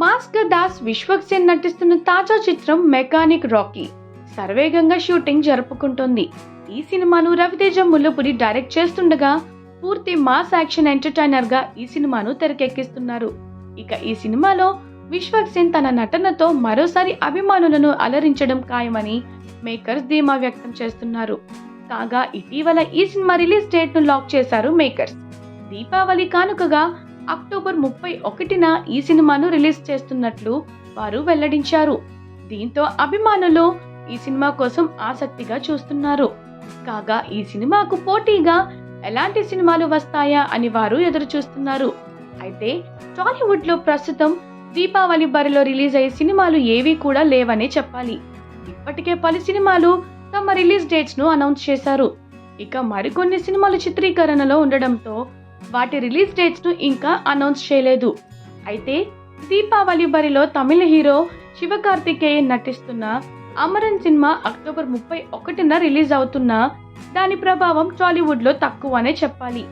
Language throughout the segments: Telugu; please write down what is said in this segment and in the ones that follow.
మాస్టర్ దాస్ విశ్వక్ సేన్ నటిస్తున్న తాజా చిత్రం మెకానిక్ రాకీ శరవేగంగా షూటింగ్ జరుపుకుంటోంది. ఈ సినిమాను రవితేజ ముల్లపురి డైరెక్ట్ చేస్తుండగా పూర్తి మాస్ యాక్షన్ ఎంటర్టైనర్ గా ఈ సినిమాను తెరకెక్కిస్తున్నారు. ఇక ఈ సినిమాలో విశ్వక్ సేన్ తన నటనతో మరోసారి అభిమానులను అలరించడం ఖాయమని మేకర్స్ ధీమా వ్యక్తం చేస్తున్నారు. కాగా ఇటీవల ఈ సినిమా రిలీజ్ డేట్ ను లాక్ చేశారు మేకర్స్. దీపావళి కానుకగా అక్టోబర్ 31న ఈ సినిమాను రిలీజ్ చేస్తున్నట్లు వారు వెల్లడించారు. దీంతో అభిమానులు ఈ సినిమా కోసం ఆసక్తిగా చూస్తున్నారు. కాగా ఈ సినిమాకు పోటీగా ఎలాంటి సినిమాలు వస్తాయా అని వారు ఎదురు చూస్తున్నారు. అయితే టాలీవుడ్ లో ప్రస్తుతం దీపావళి బరిలో రిలీజ్ అయ్యే సినిమాలు ఏవీ కూడా లేవనే చెప్పాలి. ఇప్పటికే పలు సినిమాలు తమ రిలీజ్ డేట్స్ ను అనౌన్స్ చేశారు. ఇక మరికొన్ని సినిమాలు చిత్రీకరణలో ఉండడంతో వాటి రిలీజ్ డేట్స్ ను ఇంకా అనౌన్స్ చేయలేదు. అయితే దీపావళి బరిలో తమిళ హీరో శివకార్తికేయన్ నటిస్తున్న అమరన్ సినిమా అక్టోబర్ 31న రిలీజ్ అవుతున్నా దాని ప్రభావం టాలీవుడ్ లో తక్కువనే చెప్పాలి.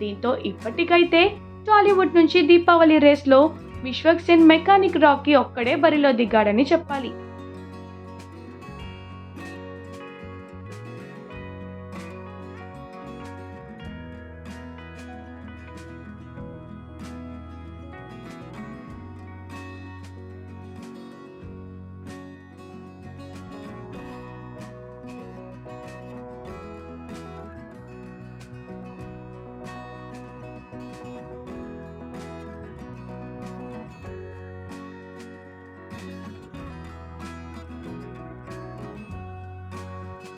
దీంతో ఇప్పటికైతే టాలీవుడ్ నుంచి దీపావళి రేస్ లో విశ్వక్ సేన్ మెకానిక్ రాకీ ఒక్కడే బరిలో దిగాడని చెప్పాలి.